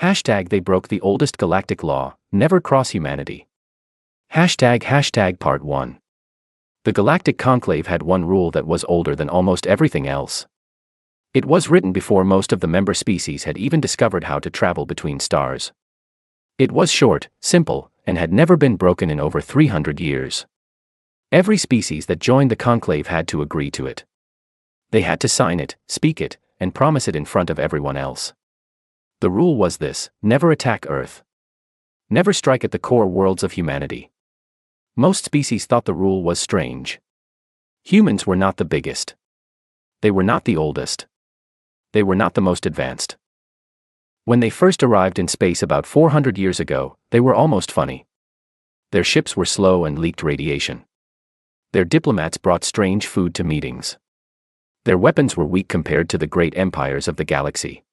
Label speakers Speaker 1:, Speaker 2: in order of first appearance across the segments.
Speaker 1: They broke the oldest galactic law, never cross humanity. Part 1. The Galactic Conclave had one rule that was older than almost everything else. It was written before most of the member species had even discovered how to travel between stars. It was short, simple, and had never been broken in over 300 years. Every species that joined the conclave had to agree to it. They had to sign it, speak it, and promise it in front of everyone else. The rule was this: never attack Earth. Never strike at the core worlds of humanity. Most species thought the rule was strange. Humans were not the biggest. They were not the oldest. They were not the most advanced. When they first arrived in space about 400 years ago, they were almost funny. Their ships were slow and leaked radiation. Their diplomats brought strange food to meetings. Their weapons were weak compared to the great empires of the galaxy.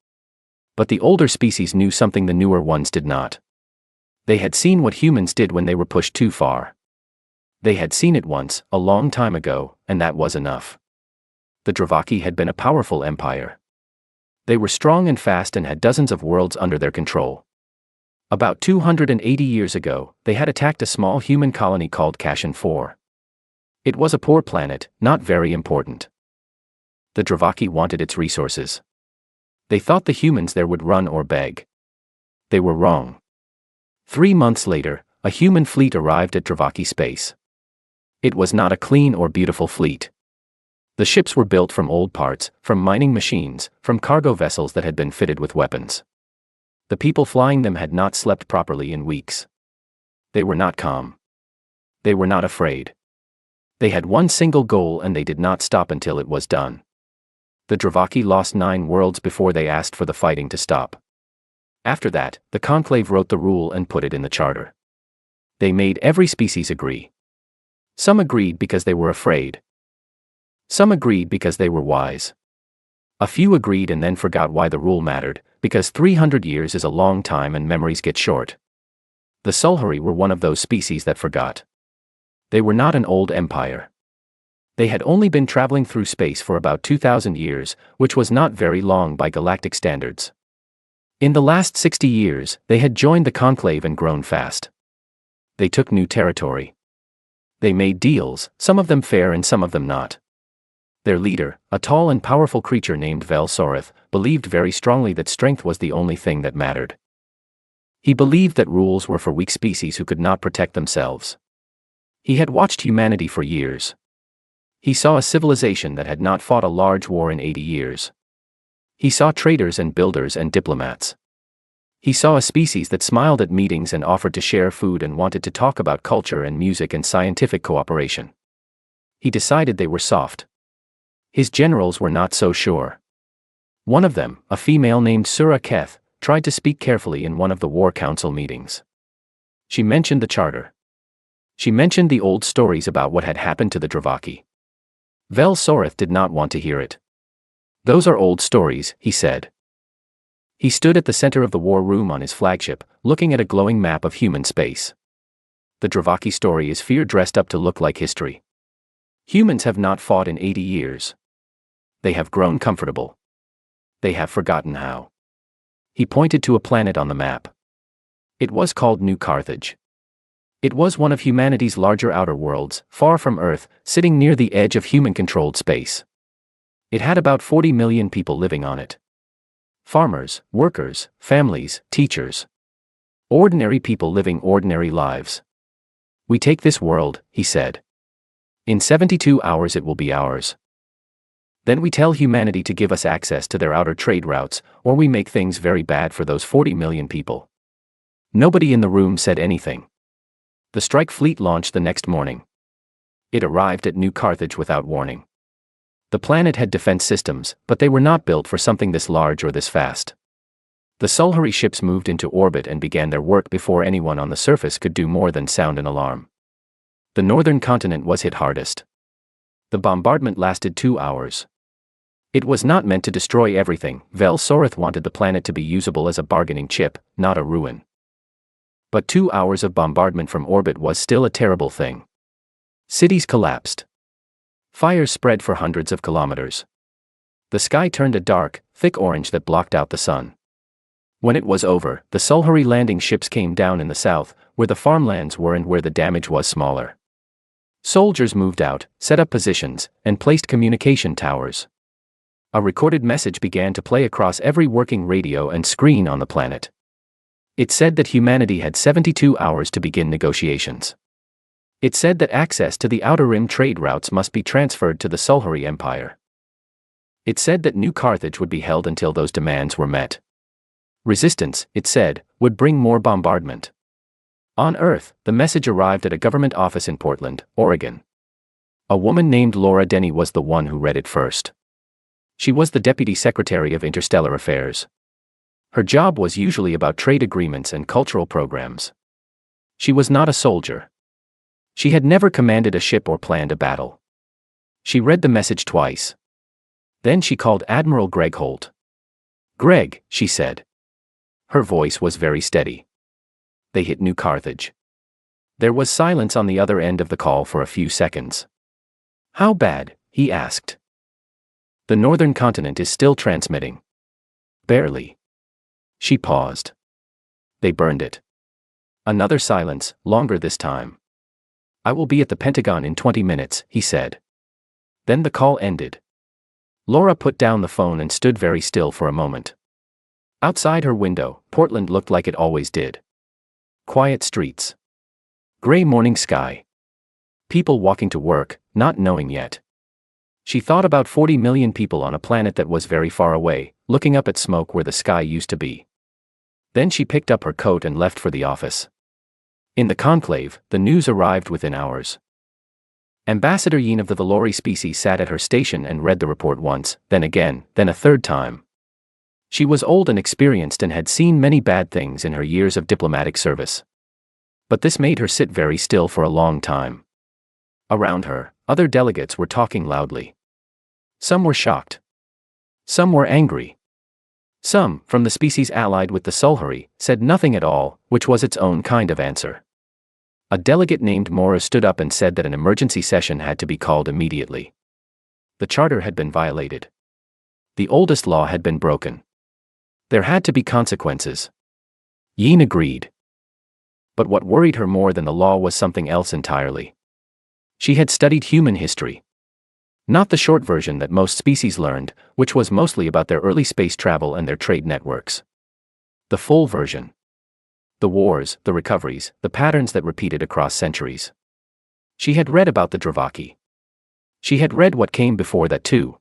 Speaker 1: But the older species knew something the newer ones did not. They had seen what humans did when they were pushed too far. They had seen it once, a long time ago, and that was enough. The Dravaki had been a powerful empire. They were strong and fast and had dozens of worlds under their control. About 280 years ago, they had attacked a small human colony called Kashan 4. It was a poor planet, not very important. The Dravaki wanted its resources. They thought the humans there would run or beg. They were wrong. 3 months later, a human fleet arrived at Dravaki space. It was not a clean or beautiful fleet. The ships were built from old parts, from mining machines, from cargo vessels that had been fitted with weapons. The people flying them had not slept properly in weeks. They were not calm. They were not afraid. They had one single goal and they did not stop until it was done. The Dravaki lost 9 worlds before they asked for the fighting to stop. After that, the Conclave wrote the rule and put it in the charter. They made every species agree. Some agreed because they were afraid. Some agreed because they were wise. A few agreed and then forgot why the rule mattered, because 300 years is a long time and memories get short. The Sulhari were one of those species that forgot. They were not an old empire. They had only been traveling through space for about 2,000 years, which was not very long by galactic standards. In the last 60 years, they had joined the conclave and grown fast. They took new territory. They made deals, some of them fair and some of them not. Their leader, a tall and powerful creature named Vel Soreth, believed very strongly that strength was the only thing that mattered. He believed that rules were for weak species who could not protect themselves. He had watched humanity for years. He saw a civilization that had not fought a large war in 80 years. He saw traders and builders and diplomats. He saw a species that smiled at meetings and offered to share food and wanted to talk about culture and music and scientific cooperation. He decided they were soft. His generals were not so sure. One of them, a female named Sura Keth, tried to speak carefully in one of the War Council meetings. She mentioned the charter. She mentioned the old stories about what had happened to the Dravaki. Vel Soreth did not want to hear it. "Those are old stories," he said. He stood at the center of the war room on his flagship, looking at a glowing map of human space. The Dravaki story is fear dressed up to look like history. Humans have not fought in 80 years. They have grown comfortable. They have forgotten how. He pointed to a planet on the map. It was called New Carthage. It was one of humanity's larger outer worlds, far from Earth, sitting near the edge of human-controlled space. It had about 40 million people living on it. Farmers, workers, families, teachers. Ordinary people living ordinary lives. "We take this world," he said. "In 72 hours it will be ours. Then we tell humanity to give us access to their outer trade routes, or we make things very bad for those 40 million people." Nobody in the room said anything. The strike fleet launched the next morning. It arrived at New Carthage without warning. The planet had defense systems, but they were not built for something this large or this fast. The Sulhari ships moved into orbit and began their work before anyone on the surface could do more than sound an alarm. The northern continent was hit hardest. The bombardment lasted 2 hours. It was not meant to destroy everything. Vel Soreth wanted the planet to be usable as a bargaining chip, not a ruin. But 2 hours of bombardment from orbit was still a terrible thing. Cities collapsed. Fires spread for hundreds of kilometers. The sky turned a dark, thick orange that blocked out the sun. When it was over, the Sulhuri landing ships came down in the south, where the farmlands were and where the damage was smaller. Soldiers moved out, set up positions, and placed communication towers. A recorded message began to play across every working radio and screen on the planet. It said that humanity had 72 hours to begin negotiations. It said that access to the Outer Rim trade routes must be transferred to the Sulhuri Empire. It said that New Carthage would be held until those demands were met. Resistance, it said, would bring more bombardment. On Earth, the message arrived at a government office in Portland, Oregon. A woman named Laura Denny was the one who read it first. She was the Deputy Secretary of Interstellar Affairs. Her job was usually about trade agreements and cultural programs. She was not a soldier. She had never commanded a ship or planned a battle. She read the message twice. Then she called Admiral Greg Holt. "Greg," she said. Her voice was very steady. They hit New Carthage. There was silence on the other end of the call for a few seconds. "How bad?" he asked. "The northern continent is still transmitting." "Barely." She paused. "They burned it." Another silence, longer this time. "I will be at the Pentagon in 20 minutes, he said. Then the call ended. Laura put down the phone and stood very still for a moment. Outside her window, Portland looked like it always did. Quiet streets. Gray morning sky. People walking to work, not knowing yet. She thought about 40 million people on a planet that was very far away, looking up at smoke where the sky used to be. Then she picked up her coat and left for the office. In the conclave, the news arrived within hours. Ambassador Yin of the Valori species sat at her station and read the report once, then again, then a third time. She was old and experienced and had seen many bad things in her years of diplomatic service. But this made her sit very still for a long time. Around her, other delegates were talking loudly. Some were shocked. Some were angry. Some, from the species allied with the Sulhuri, said nothing at all, which was its own kind of answer. A delegate named Mora stood up and said that an emergency session had to be called immediately. The charter had been violated. The oldest law had been broken. There had to be consequences. Yin agreed. But what worried her more than the law was something else entirely. She had studied human history. Not the short version that most species learned, which was mostly about their early space travel and their trade networks. The full version. The wars, the recoveries, the patterns that repeated across centuries. She had read about the Dravaki. She had read what came before that too.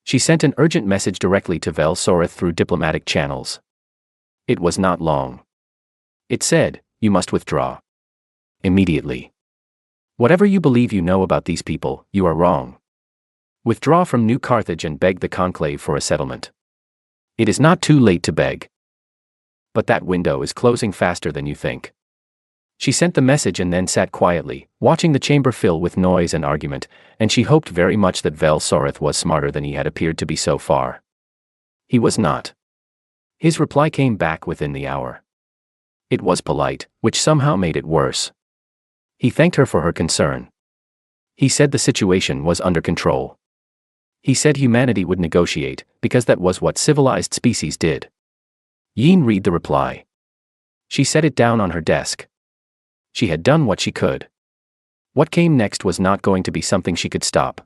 Speaker 1: She sent an urgent message directly to Vel Soreth through diplomatic channels. It was not long. It said, "You must withdraw. Immediately. Whatever you believe you know about these people, you are wrong. Withdraw from New Carthage and beg the conclave for a settlement. It is not too late to beg. But that window is closing faster than you think." She sent the message and then sat quietly, watching the chamber fill with noise and argument, and she hoped very much that Vel Soreth was smarter than he had appeared to be so far. He was not. His reply came back within the hour. It was polite, which somehow made it worse. He thanked her for her concern. He said the situation was under control. He said humanity would negotiate, because that was what civilized species did. Yin read the reply. She set it down on her desk. She had done what she could. What came next was not going to be something she could stop.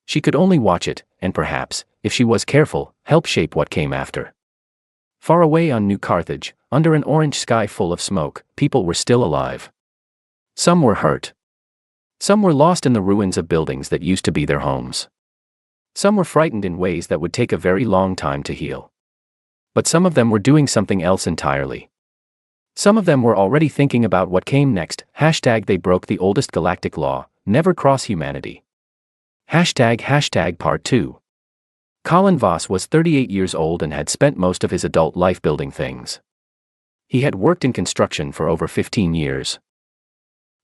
Speaker 1: She could only watch it, and perhaps, if she was careful, help shape what came after. Far away on New Carthage, under an orange sky full of smoke, people were still alive. Some were hurt. Some were lost in the ruins of buildings that used to be their homes. Some were frightened in ways that would take a very long time to heal. But some of them were doing something else entirely. Some of them were already thinking about what came next. They broke the oldest galactic law, never cross humanity. Part 2. Colin Voss was 38 years old and had spent most of his adult life building things. He had worked in construction for over 15 years.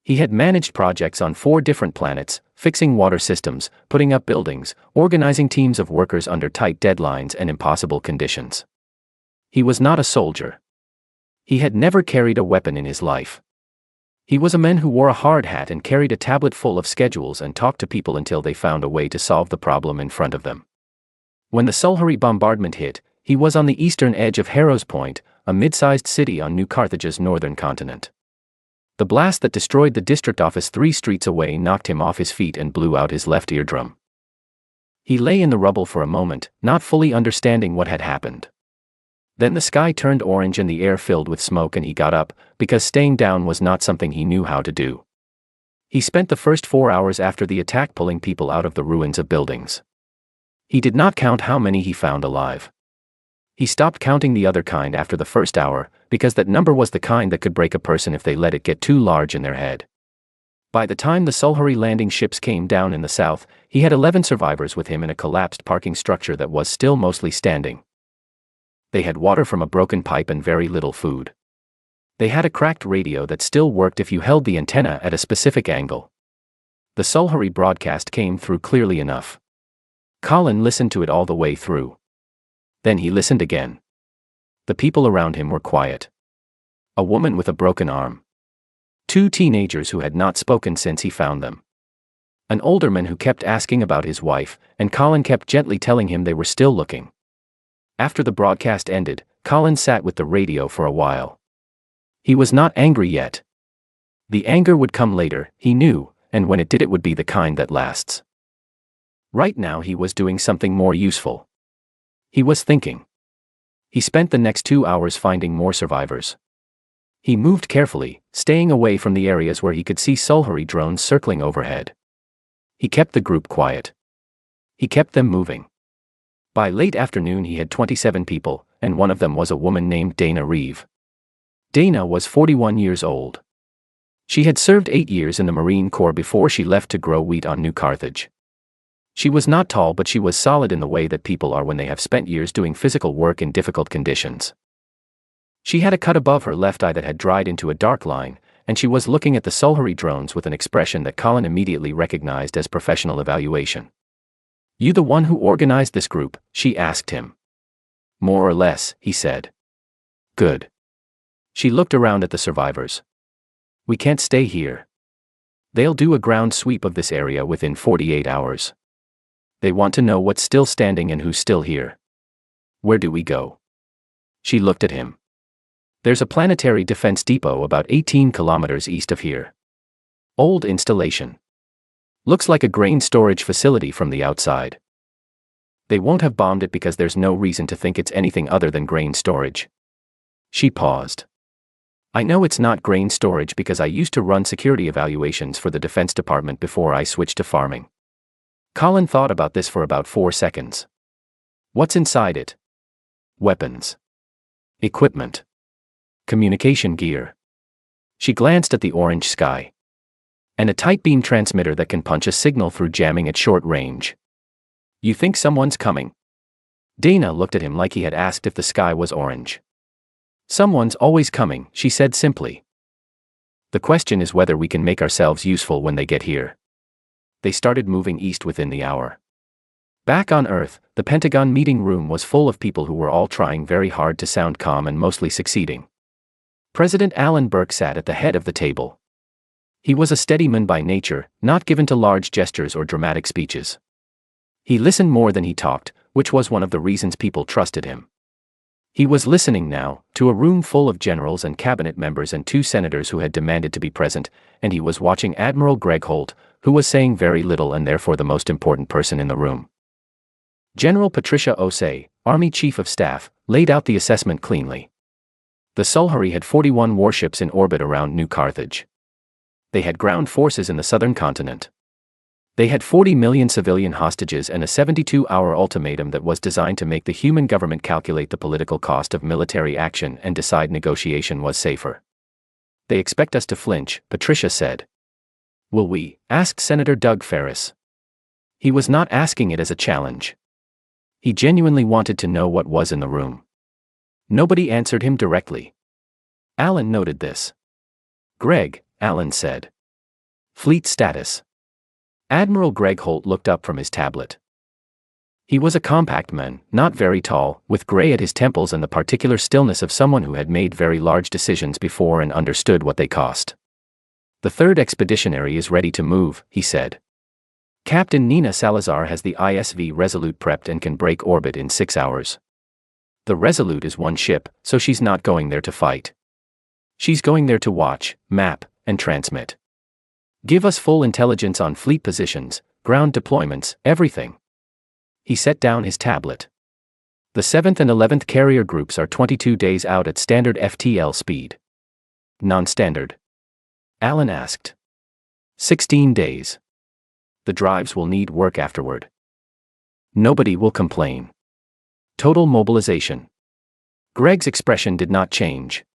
Speaker 1: He had managed projects on 4 different planets, fixing water systems, putting up buildings, organizing teams of workers under tight deadlines and impossible conditions. He was not a soldier. He had never carried a weapon in his life. He was a man who wore a hard hat and carried a tablet full of schedules and talked to people until they found a way to solve the problem in front of them. When the Sulhuri bombardment hit, He was on the eastern edge of Harrow's Point, a mid-sized city on New Carthage's northern continent. The blast that destroyed the district office 3 streets away knocked him off his feet and blew out his left eardrum. He lay in the rubble for a moment, not fully understanding what had happened. Then the sky turned orange and the air filled with smoke, and he got up, because staying down was not something he knew how to do. He spent the first 4 hours after the attack pulling people out of the ruins of buildings. He did not count how many he found alive. He stopped counting the other kind after the first hour, because that number was the kind that could break a person if they let it get too large in their head. By the time the Sulhuri landing ships came down in the south, he had 11 survivors with him in a collapsed parking structure that was still mostly standing. They had water from a broken pipe and very little food. They had a cracked radio that still worked if you held the antenna at a specific angle. The Sulhuri broadcast came through clearly enough. Colin listened to it all the way through. Then he listened again. The people around him were quiet. A woman with a broken arm. 2 teenagers who had not spoken since he found them. An older man who kept asking about his wife, and Colin kept gently telling him they were still looking. After the broadcast ended, Colin sat with the radio for a while. He was not angry yet. The anger would come later, he knew, and when it did, it would be the kind that lasts. Right now he was doing something more useful. He was thinking. He spent the next 2 hours finding more survivors. He moved carefully, staying away from the areas where he could see Sulhuri drones circling overhead. He kept the group quiet. He kept them moving. By late afternoon he had 27 people, and one of them was a woman named Dana Reeve. Dana was 41 years old. She had served 8 years in the Marine Corps before she left to grow wheat on New Carthage. She was not tall, but she was solid in the way that people are when they have spent years doing physical work in difficult conditions. She had a cut above her left eye that had dried into a dark line, and she was looking at the Sulhuri drones with an expression that Colin immediately recognized as professional evaluation. "You the one who organized this group?" she asked him. "More or less," he said. "Good." She looked around at the survivors. "We can't stay here. They'll do a ground sweep of this area within 48 hours. They want to know what's still standing and who's still here. Where do we go?" She looked at him. "There's a planetary defense depot about 18 kilometers east of here. Old installation. Looks like a grain storage facility from the outside. They won't have bombed it because there's no reason to think it's anything other than grain storage." She paused. "I know it's not grain storage because I used to run security evaluations for the Defense Department before I switched to farming." Colin thought about this for about 4 seconds. "What's inside it?" "Weapons. Equipment. Communication gear." She glanced at the orange sky. "And a tight beam transmitter that can punch a signal through jamming at short range. You think someone's coming?" Dana looked at him like he had asked if the sky was orange. "Someone's always coming," she said simply. "The question is whether we can make ourselves useful when they get here." They started moving east within the hour. Back on Earth, the Pentagon meeting room was full of people who were all trying very hard to sound calm and mostly succeeding. President Alan Burke sat at the head of the table. He was a steady man by nature, not given to large gestures or dramatic speeches. He listened more than he talked, which was one of the reasons people trusted him. He was listening now, to a room full of generals and cabinet members and 2 senators who had demanded to be present, and he was watching Admiral Greg Holt, who was saying very little and therefore the most important person in the room. General Patricia Osei, Army Chief of Staff, laid out the assessment cleanly. The Sulhuri had 41 warships in orbit around New Carthage. They had ground forces in the southern continent. They had 40 million civilian hostages and a 72-hour ultimatum that was designed to make the human government calculate the political cost of military action and decide negotiation was safer. "They expect us to flinch," Patricia said. "Will we?" asked Senator Doug Ferris. He was not asking it as a challenge. He genuinely wanted to know what was in the room. Nobody answered him directly. Alan noted this. "Greg," Alan said. "Fleet status." Admiral Greg Holt looked up from his tablet. He was a compact man, not very tall, with gray at his temples and the particular stillness of someone who had made very large decisions before and understood what they cost. "The 3rd Expeditionary is ready to move," he said. "Captain Nina Salazar has the ISV Resolute prepped and can break orbit in 6 hours. The Resolute is one ship, so she's not going there to fight. She's going there to watch, map, and transmit. Give us full intelligence on fleet positions, ground deployments, everything. He set down his tablet. The 7th and 11th carrier groups are 22 days out at standard FTL speed. Non-standard? Alan asked. 16 days. The drives will need work afterward. Nobody will complain. Total mobilization. Greg's expression did not change.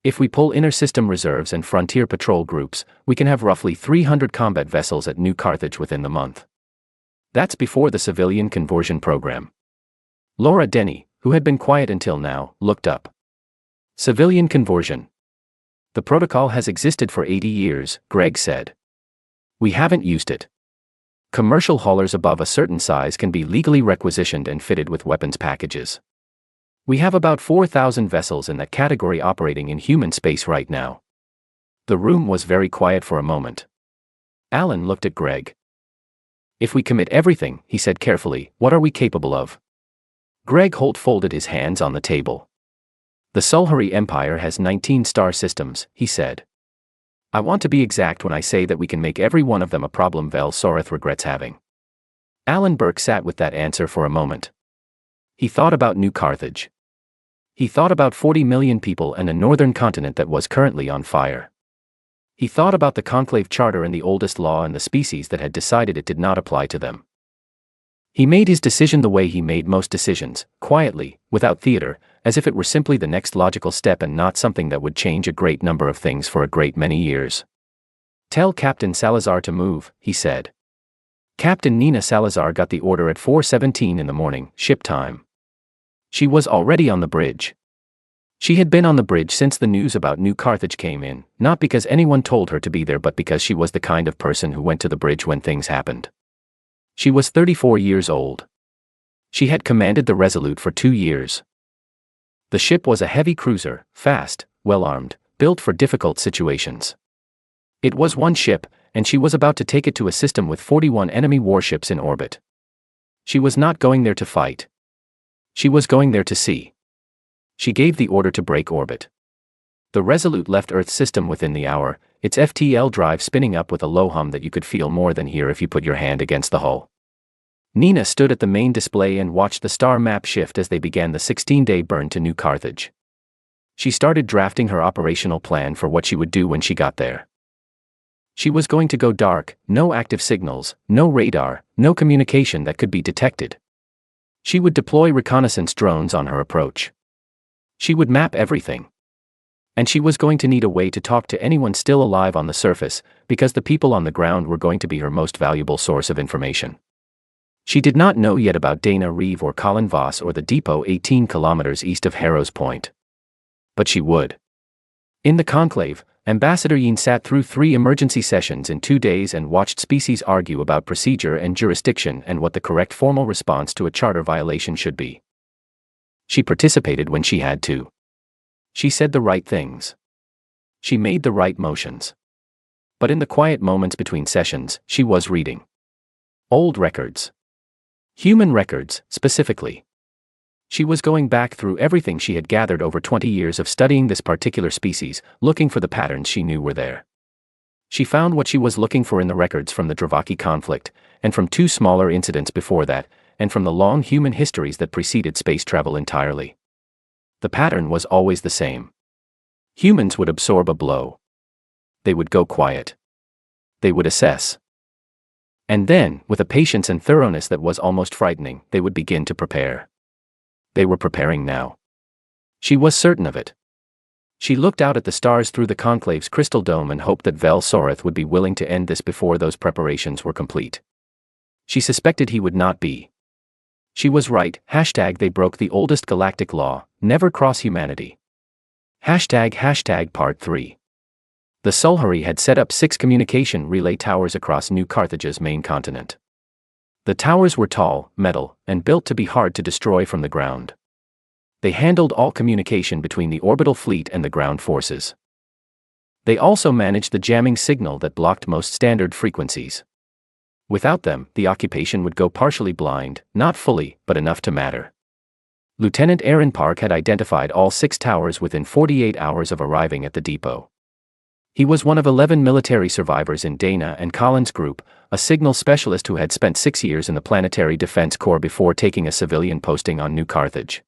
Speaker 1: If we pull inter-system reserves and frontier patrol groups, we can have roughly 300 combat vessels at New Carthage within the month. That's before the civilian conversion program. Laura Denny, who had been quiet until now, looked up. Civilian conversion. The protocol has existed for 80 years, Greg said. We haven't used it. Commercial haulers above a certain size can be legally requisitioned and fitted with weapons packages. We have about 4,000 vessels in that category operating in human space right now. The room was very quiet for a moment. Alan looked at Greg. If we commit everything, he said carefully, what are we capable of? Greg Holt folded his hands on the table. The Sulhuri Empire has 19 star systems, he said. I want to be exact when I say that we can make every one of them a problem Vel Soreth regrets having. Alan Burke sat with that answer for a moment. He thought about New Carthage. He thought about 40 million people and a northern continent that was currently on fire. He thought about the Conclave Charter and the oldest law and the species that had decided it did not apply to them. He made his decision the way he made most decisions, quietly, without theater, as if it were simply the next logical step and not something that would change a great number of things for a great many years. Tell Captain Salazar to move, he said. Captain Nina Salazar got the order at 4:17 in the morning, ship time. She was already on the bridge. She had been on the bridge since the news about New Carthage came in, not because anyone told her to be there but because she was the kind of person who went to the bridge when things happened. She was 34 years old. She had commanded the Resolute for 2 years. The ship was a heavy cruiser, fast, well-armed, built for difficult situations. It was one ship, and she was about to take it to a system with 41 enemy warships in orbit. She was not going there to fight. She was going there to see. She gave the order to break orbit. The Resolute left Earth's system within the hour, its FTL drive spinning up with a low hum that you could feel more than hear if you put your hand against the hull. Nina stood at the main display and watched the star map shift as they began the 16-day burn to New Carthage. She started drafting her operational plan for what she would do when she got there. She was going to go dark, no active signals, no radar, no communication that could be detected. She would deploy reconnaissance drones on her approach. She would map everything. And she was going to need a way to talk to anyone still alive on the surface, because the people on the ground were going to be her most valuable source of information. She did not know yet about Dana Reeve or Colin Voss or the depot 18 kilometers east of Harrow's Point. But she would. In the conclave, Ambassador Yin sat through 3 emergency sessions in 2 days and watched species argue about procedure and jurisdiction and what the correct formal response to a charter violation should be. She participated when she had to. She said the right things. She made the right motions. But in the quiet moments between sessions, she was reading. Old records. Human records, specifically. She was going back through everything she had gathered over 20 years of studying this particular species, looking for the patterns she knew were there. She found what she was looking for in the records from the Dravaki conflict, and from 2 smaller incidents before that, and from the long human histories that preceded space travel entirely. The pattern was always the same. Humans would absorb a blow. They would go quiet. They would assess. And then, with a patience and thoroughness that was almost frightening, they would begin to prepare. They were preparing now. She was certain of it. She looked out at the stars through the conclave's crystal dome and hoped that Vel Soreth would be willing to end this before those preparations were complete. She suspected he would not be. She was right. They broke the oldest galactic law, never cross humanity. Part 3. The Sulhuri had set up 6 communication relay towers across New Carthage's main continent. The towers were tall, metal, and built to be hard to destroy from the ground. They handled all communication between the orbital fleet and the ground forces. They also managed the jamming signal that blocked most standard frequencies. Without them, the occupation would go partially blind, not fully, but enough to matter. Lieutenant Aaron Park had identified all 6 towers within 48 hours of arriving at the depot. He was one of 11 military survivors in Dana and Colin's group, a signal specialist who had spent 6 years in the Planetary Defense Corps before taking a civilian posting on New Carthage.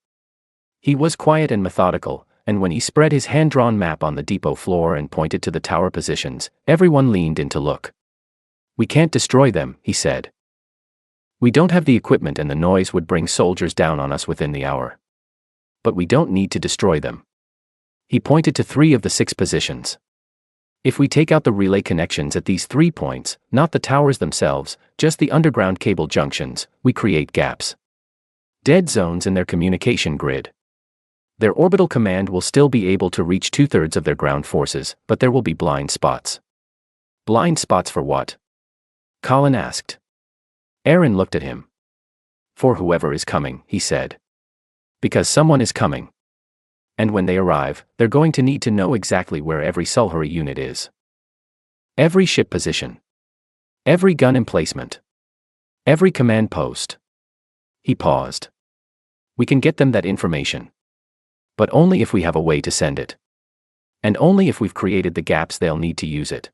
Speaker 1: He was quiet and methodical, and when he spread his hand-drawn map on the depot floor and pointed to the tower positions, everyone leaned in to look. "We can't destroy them," he said. "We don't have the equipment and the noise would bring soldiers down on us within the hour. But we don't need to destroy them." He pointed to 3 of the 6 positions. "If we take out the relay connections at these 3 points, not the towers themselves, just the underground cable junctions, we create gaps. Dead zones in their communication grid. Their orbital command will still be able to reach 2/3 of their ground forces, but there will be blind spots." "Blind spots for what?" Colin asked. Aaron looked at him. "For whoever is coming," he said. "Because someone is coming. And when they arrive, they're going to need to know exactly where every Sulhuri unit is. Every ship position. Every gun emplacement. Every command post." He paused. "We can get them that information. But only if we have a way to send it. And only if we've created the gaps they'll need to use it."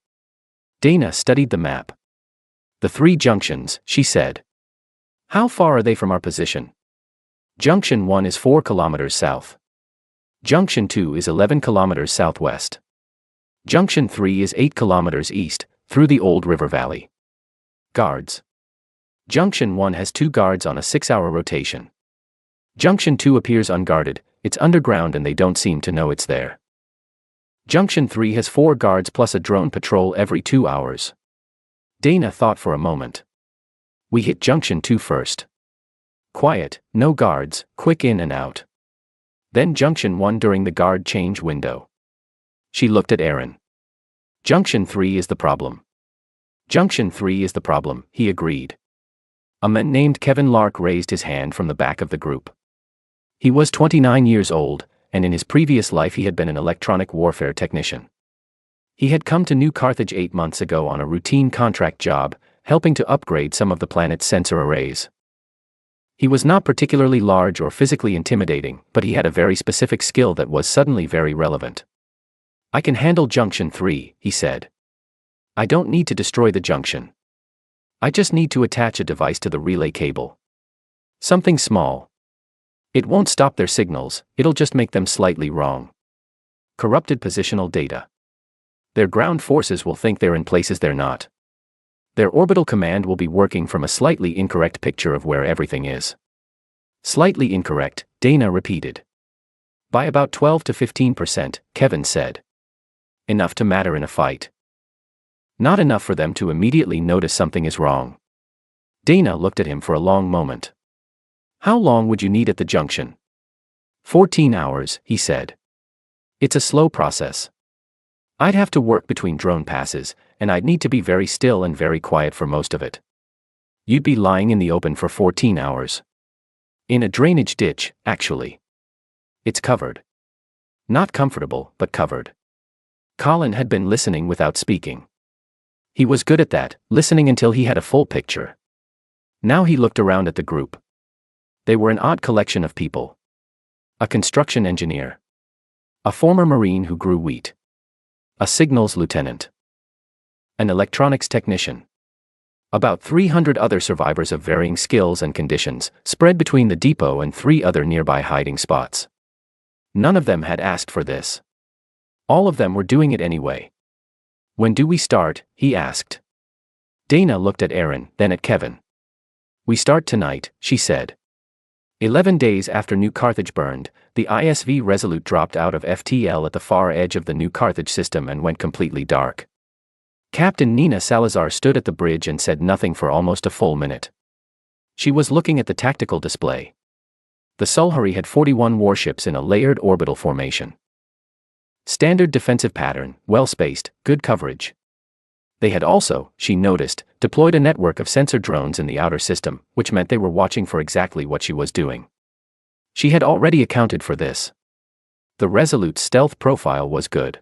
Speaker 1: Dana studied the map. "The 3 junctions," she said. "How far are they from our position?" "Junction 1 is 4 kilometers south. Junction 2 is 11 kilometers southwest. Junction 3 is 8 kilometers east, through the old river valley. Guards. Junction 1 has 2 guards on a 6-hour rotation. Junction 2 appears unguarded, it's underground and they don't seem to know it's there. Junction 3 has 4 guards plus a drone patrol every 2 hours. Dana thought for a moment. "We hit Junction 2 first. Quiet, no guards, quick in and out. Then Junction 1 during the guard change window." She looked at Aaron. "Junction 3 is the problem." "Junction 3 is the problem," he agreed. A man named Kevin Lark raised his hand from the back of the group. He was 29 years old, and in his previous life he had been an electronic warfare technician. He had come to New Carthage 8 months ago on a routine contract job, helping to upgrade some of the planet's sensor arrays. He was not particularly large or physically intimidating, but he had a very specific skill that was suddenly very relevant. "I can handle Junction 3, he said. "I don't need to destroy the junction. I just need to attach a device to the relay cable. Something small. It won't stop their signals, it'll just make them slightly wrong. Corrupted positional data. Their ground forces will think they're in places they're not. Their orbital command will be working from a slightly incorrect picture of where everything is." "Slightly incorrect," Dana repeated. "By about 12 to 15%, Kevin said. Enough to matter in a fight. Not enough for them to immediately notice something is wrong." Dana looked at him for a long moment. "How long would you need at the junction?" 14 hours, he said. "It's a slow process. I'd have to work between drone passes, and I'd need to be very still and very quiet for most of it. You'd be lying in the open for 14 hours. In a drainage ditch, actually. It's covered. Not comfortable, but covered." Colin had been listening without speaking. He was good at that, listening until he had a full picture. Now he looked around at the group. They were an odd collection of people. A construction engineer. A former Marine who grew wheat. A signals lieutenant. An electronics technician. About 300 other survivors of varying skills and conditions, spread between the depot and 3 other nearby hiding spots. None of them had asked for this. All of them were doing it anyway. "When do we start?" he asked. Dana looked at Aaron, then at Kevin. "We start tonight," she said. 11 days after New Carthage burned, the ISV Resolute dropped out of FTL at the far edge of the New Carthage system and went completely dark. Captain Nina Salazar stood at the bridge and said nothing for almost a full minute. She was looking at the tactical display. The Sulhuri had 41 warships in a layered orbital formation. Standard defensive pattern, well-spaced, good coverage. They had also, she noticed, deployed a network of sensor drones in the outer system, which meant they were watching for exactly what she was doing. She had already accounted for this. The Resolute's stealth profile was good.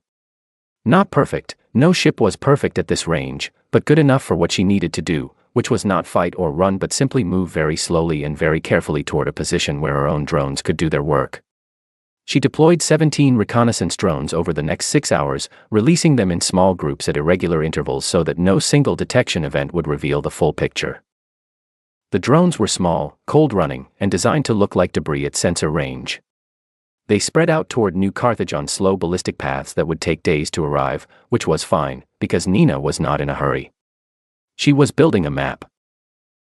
Speaker 1: Not perfect, no ship was perfect at this range, but good enough for what she needed to do, which was not fight or run but simply move very slowly and very carefully toward a position where her own drones could do their work. She deployed 17 reconnaissance drones over the next 6 hours, releasing them in small groups at irregular intervals so that no single detection event would reveal the full picture. The drones were small, cold-running, and designed to look like debris at sensor range. They spread out toward New Carthage on slow ballistic paths that would take days to arrive, which was fine, because Nina was not in a hurry. She was building a map.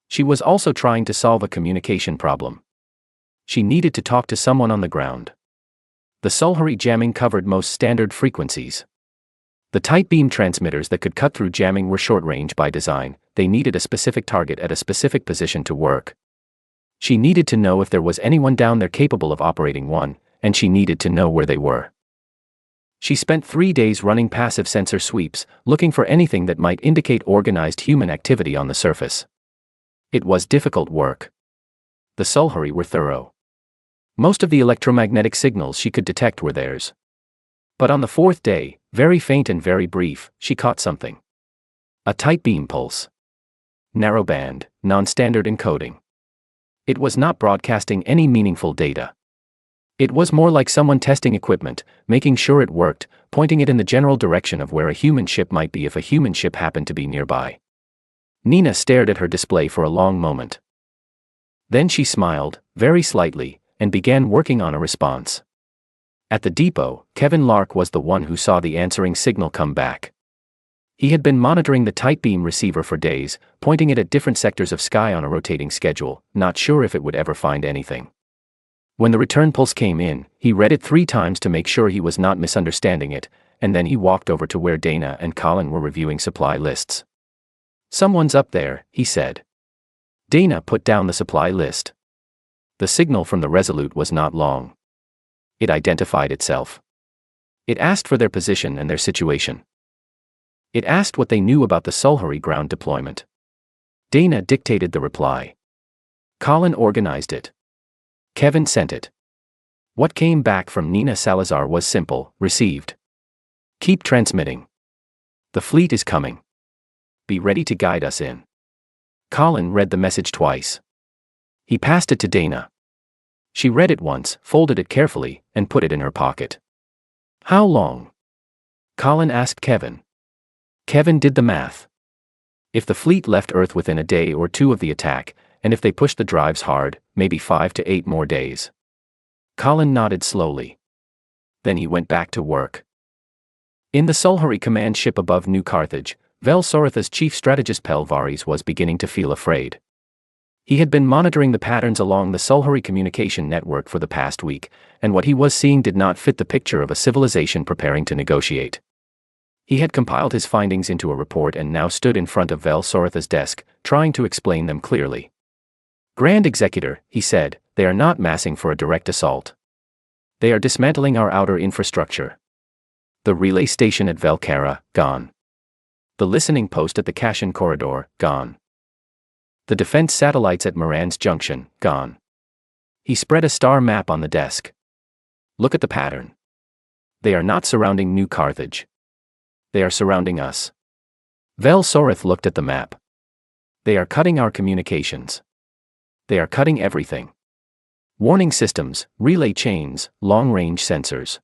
Speaker 1: She was also trying to solve a communication problem. She needed to talk to someone on the ground. The Sulhari jamming covered most standard frequencies. The tight beam transmitters that could cut through jamming were short-range by design. They needed a specific target at a specific position to work. She needed to know if there was anyone down there capable of operating one, and she needed to know where they were. She spent 3 days running passive sensor sweeps, looking for anything that might indicate organized human activity on the surface. It was difficult work. The Sulhari were thorough. Most of the electromagnetic signals she could detect were theirs. But on the 4th day, very faint and very brief, she caught something. A tight beam pulse. Narrowband, non-standard encoding. It was not broadcasting any meaningful data. It was more like someone testing equipment, making sure it worked, pointing it in the general direction of where a human ship might be if a human ship happened to be nearby. Nina stared at her display for a long moment. Then she smiled, very slightly, and began working on a response. At the depot, Kevin Lark was the one who saw the answering signal come back. He had been monitoring the tight beam receiver for days, pointing it at different sectors of sky on a rotating schedule, not sure if it would ever find anything. When the return pulse came in, he read it 3 times to make sure he was not misunderstanding it, and then he walked over to where Dana and Colin were reviewing supply lists. "Someone's up there," he said. Dana put down the supply list. The signal from the Resolute was not long. It identified itself. It asked for their position and their situation. It asked what they knew about the Sulhari ground deployment. Dana dictated the reply. Colin organized it. Kevin sent it. What came back from Nina Salazar was simple: received. Keep transmitting. The fleet is coming. Be ready to guide us in. Colin read the message twice. He passed it to Dana. She read it once, folded it carefully, and put it in her pocket. "How long?" Colin asked Kevin. Kevin did the math. If the fleet left Earth within a day or 2 of the attack, and if they pushed the drives hard, maybe 5 to 8 more days. Colin nodded slowly. Then he went back to work. In the Sulhari command ship above New Carthage, Vel Soratha's chief strategist Pelvaris was beginning to feel afraid. He had been monitoring the patterns along the Sulhari communication network for the past week, and what he was seeing did not fit the picture of a civilization preparing to negotiate. He had compiled his findings into a report and now stood in front of Vel Soratha's desk, trying to explain them clearly. "Grand Executor," he said, "they are not massing for a direct assault. They are dismantling our outer infrastructure. The relay station at Velcara, gone. The listening post at the Kashan corridor, gone. The defense satellites at Moran's Junction, gone." He spread a star map on the desk. "Look at the pattern. They are not surrounding New Carthage. They are surrounding us." Vel Sorath looked at the map. "They are cutting our communications. They are cutting everything. Warning systems, relay chains, long-range sensors.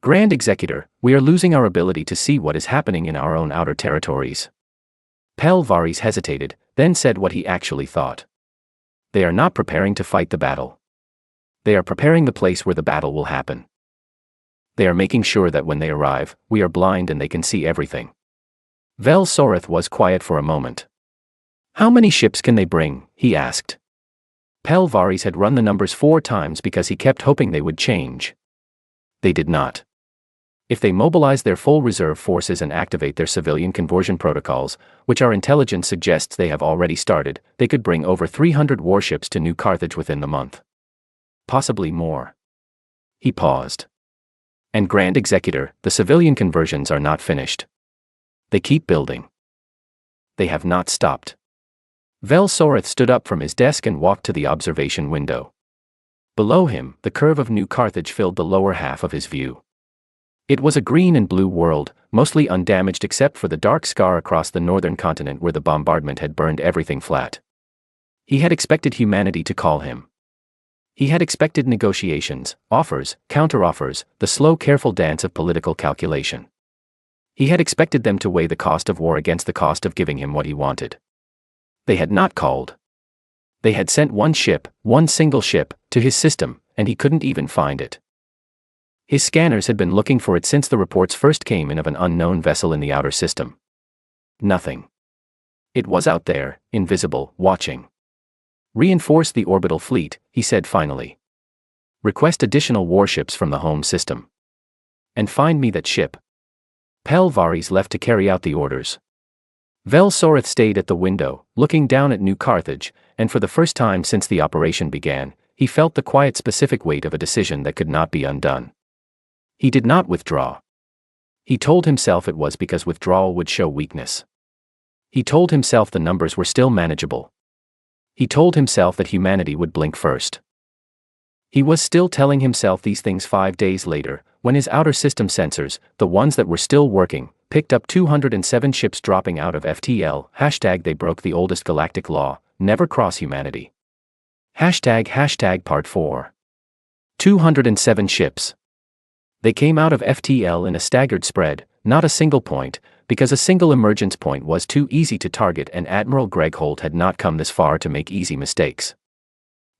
Speaker 1: Grand Executor, we are losing our ability to see what is happening in our own outer territories." Pelvaris hesitated, then said what he actually thought. "They are not preparing to fight the battle. They are preparing the place where the battle will happen. They are making sure that when they arrive, we are blind and they can see everything." Vel Sorath was quiet for a moment. "How many ships can they bring?" he asked. Pelvaris had run the numbers 4 times because he kept hoping they would change. They did not. If they mobilize their full reserve forces and activate their civilian conversion protocols, which our intelligence suggests they have already started, they could bring over 300 warships to New Carthage within the month. Possibly more. He paused. "And Grand Executor, the civilian conversions are not finished. They keep building. They have not stopped." Vel Sorath stood up from his desk and walked to the observation window. Below him, the curve of New Carthage filled the lower half of his view. It was a green and blue world, mostly undamaged except for the dark scar across the northern continent where the bombardment had burned everything flat. He had expected humanity to call him. He had expected negotiations, offers, counteroffers, the slow, careful dance of political calculation. He had expected them to weigh the cost of war against the cost of giving him what he wanted. They had not called. They had sent one ship, one single ship, to his system, and he couldn't even find it. His scanners had been looking for it since the reports first came in of an unknown vessel in the outer system. Nothing. It was out there, invisible, watching. Reinforce the orbital fleet, he said finally. Request additional warships from the home system. And find me that ship. Pelvaris left to carry out the orders. Vel-Soreth stayed at the window, looking down at New Carthage, and for the first time since the operation began, he felt the quiet specific weight of a decision that could not be undone. He did not withdraw. He told himself it was because withdrawal would show weakness. He told himself the numbers were still manageable. He told himself that humanity would blink first. He was still telling himself these things 5 days later, when his outer system sensors, the ones that were still working, picked up 207 ships dropping out of FTL, #they broke the oldest galactic law, never cross humanity. Part 4. 207 ships. They came out of FTL in a staggered spread, not a single point, because a single emergence point was too easy to target and Admiral Greg Holt had not come this far to make easy mistakes.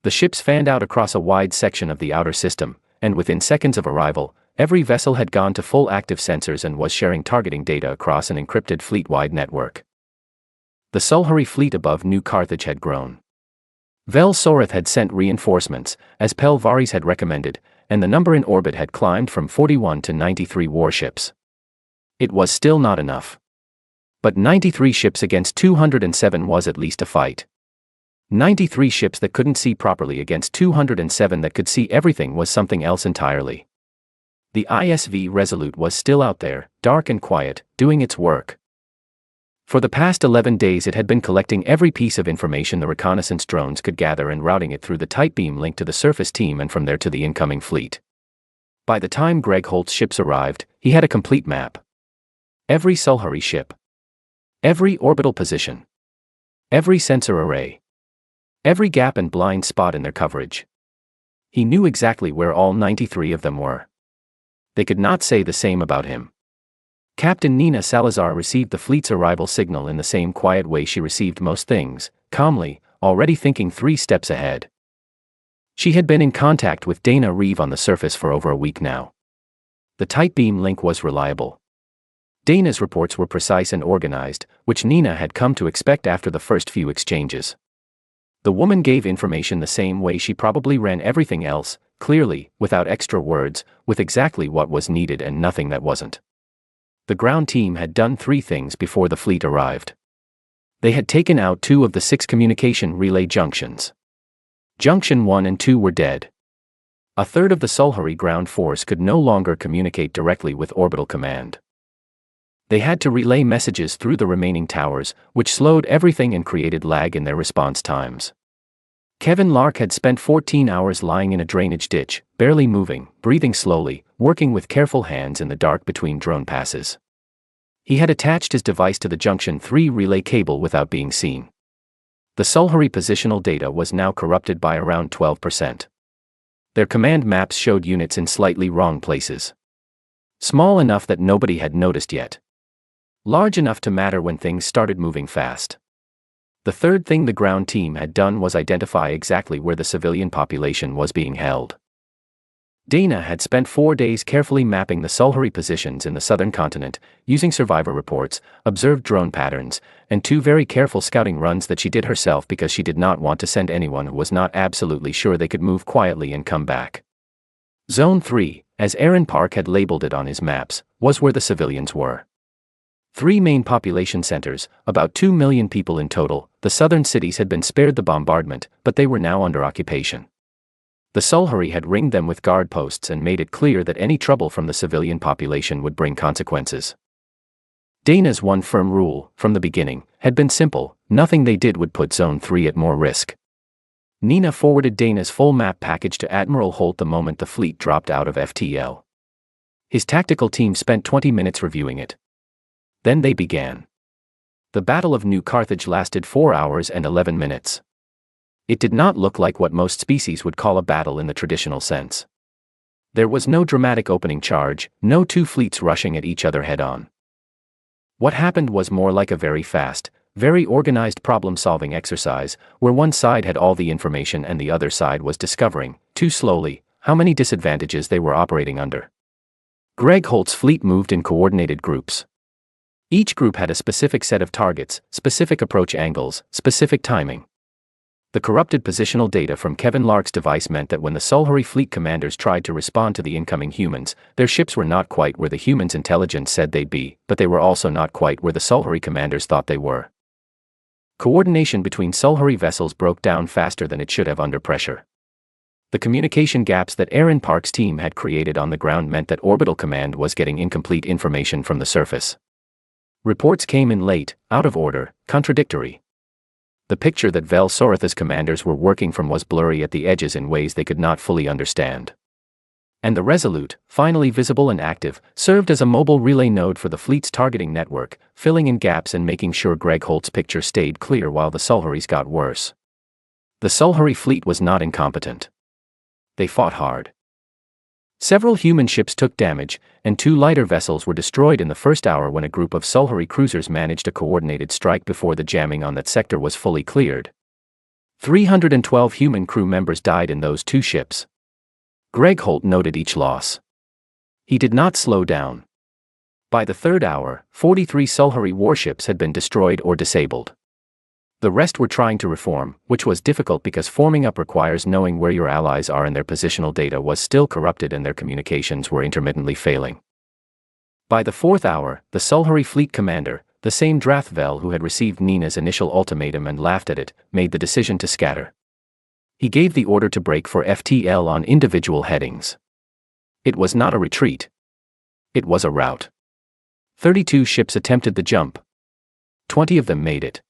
Speaker 1: The ships fanned out across a wide section of the outer system, and within seconds of arrival, every vessel had gone to full active sensors and was sharing targeting data across an encrypted fleet-wide network. The Sulhuri fleet above New Carthage had grown. Vel-Soreth had sent reinforcements, as Pelvaris had recommended, and the number in orbit had climbed from 41 to 93 warships. It was still not enough. But 93 ships against 207 was at least a fight. 93 ships that couldn't see properly against 207 that could see everything was something else entirely. The ISV Resolute was still out there, dark and quiet, doing its work. For the past 11 days it had been collecting every piece of information the reconnaissance drones could gather and routing it through the tight beam link to the surface team and from there to the incoming fleet. By the time Greg Holt's ships arrived, he had a complete map. Every Sulhuri ship. Every orbital position. Every sensor array. Every gap and blind spot in their coverage. He knew exactly where all 93 of them were. They could not say the same about him. Captain Nina Salazar received the fleet's arrival signal in the same quiet way she received most things, calmly, already thinking 3 steps ahead. She had been in contact with Dana Reeve on the surface for over a week now. The tight beam link was reliable. Dana's reports were precise and organized, which Nina had come to expect after the first few exchanges. The woman gave information the same way she probably ran everything else, clearly, without extra words, with exactly what was needed and nothing that wasn't. The ground team had done 3 things before the fleet arrived. They had taken out 2 of the 6 communication relay junctions. Junction 1 and 2 were dead. A third of the Sulhuri ground force could no longer communicate directly with orbital command. They had to relay messages through the remaining towers, which slowed everything and created lag in their response times. Kevin Lark had spent 14 hours lying in a drainage ditch, barely moving, breathing slowly, working with careful hands in the dark between drone passes. He had attached his device to the Junction 3 relay cable without being seen. The Sulhuri positional data was now corrupted by around 12%. Their command maps showed units in slightly wrong places. Small enough that nobody had noticed yet. Large enough to matter when things started moving fast. The third thing the ground team had done was identify exactly where the civilian population was being held. Dana had spent 4 days carefully mapping the Sulhuri positions in the southern continent, using survivor reports, observed drone patterns, and 2 very careful scouting runs that she did herself because she did not want to send anyone who was not absolutely sure they could move quietly and come back. Zone 3, as Aaron Park had labeled it on his maps, was where the civilians were. 3 main population centers, about 2 million people in total. The southern cities had been spared the bombardment, but they were now under occupation. The Sulhuri had ringed them with guard posts and made it clear that any trouble from the civilian population would bring consequences. Dana's one firm rule, from the beginning, had been simple: nothing they did would put Zone 3 at more risk. Nina forwarded Dana's full map package to Admiral Holt the moment the fleet dropped out of FTL. His tactical team spent 20 minutes reviewing it. Then they began. The Battle of New Carthage lasted 4 hours and 11 minutes. It did not look like what most species would call a battle in the traditional sense. There was no dramatic opening charge, no two fleets rushing at each other head-on. What happened was more like a very fast, very organized problem-solving exercise, where one side had all the information and the other side was discovering, too slowly, how many disadvantages they were operating under. Greg Holt's fleet moved in coordinated groups. Each group had a specific set of targets, specific approach angles, specific timing. The corrupted positional data from Kevin Lark's device meant that when the Sulhuri fleet commanders tried to respond to the incoming humans, their ships were not quite where the humans' intelligence said they'd be, but they were also not quite where the Sulhuri commanders thought they were. Coordination between Sulhuri vessels broke down faster than it should have under pressure. The communication gaps that Aaron Park's team had created on the ground meant that Orbital Command was getting incomplete information from the surface. Reports came in late, out of order, contradictory. The picture that Vel Soratha's commanders were working from was blurry at the edges in ways they could not fully understand. And the Resolute, finally visible and active, served as a mobile relay node for the fleet's targeting network, filling in gaps and making sure Greg Holt's picture stayed clear while the Sulhuris got worse. The Sulhuri fleet was not incompetent. They fought hard. Several human ships took damage, and 2 lighter vessels were destroyed in the first hour when a group of Sulhuri cruisers managed a coordinated strike before the jamming on that sector was fully cleared. 312 human crew members died in those 2 ships. Greg Holt noted each loss. He did not slow down. By the 3rd hour, 43 Sulhuri warships had been destroyed or disabled. The rest were trying to reform, which was difficult because forming up requires knowing where your allies are and their positional data was still corrupted and their communications were intermittently failing. By the 4th hour, the Sulhuri fleet commander, the same Drathvel who had received Nina's initial ultimatum and laughed at it, made the decision to scatter. He gave the order to break for FTL on individual headings. It was not a retreat. It was a rout. 32 ships attempted the jump. 20 of them made it.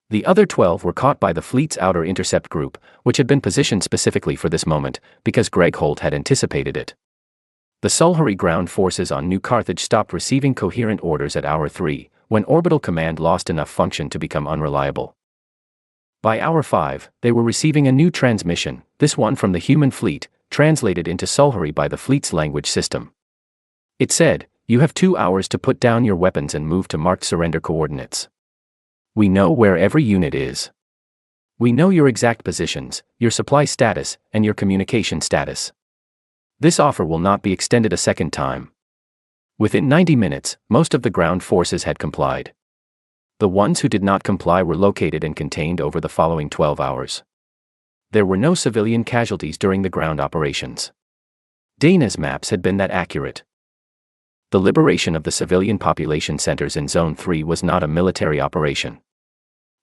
Speaker 1: The other 12 were caught by the fleet's outer intercept group, which had been positioned specifically for this moment, because Greg Holt had anticipated it. The Sulhuri ground forces on New Carthage stopped receiving coherent orders at hour 3, when Orbital Command lost enough function to become unreliable. By hour 5, they were receiving a new transmission, this one from the human fleet, translated into Sulhuri by the fleet's language system. It said, "You have 2 hours to put down your weapons and move to marked surrender coordinates. We know where every unit is. We know your exact positions, your supply status, and your communication status. This offer will not be extended a second time." Within 90 minutes, most of the ground forces had complied. The ones who did not comply were located and contained over the following 12 hours. There were no civilian casualties during the ground operations. Dana's maps had been that accurate. The liberation of the civilian population centers in Zone 3 was not a military operation.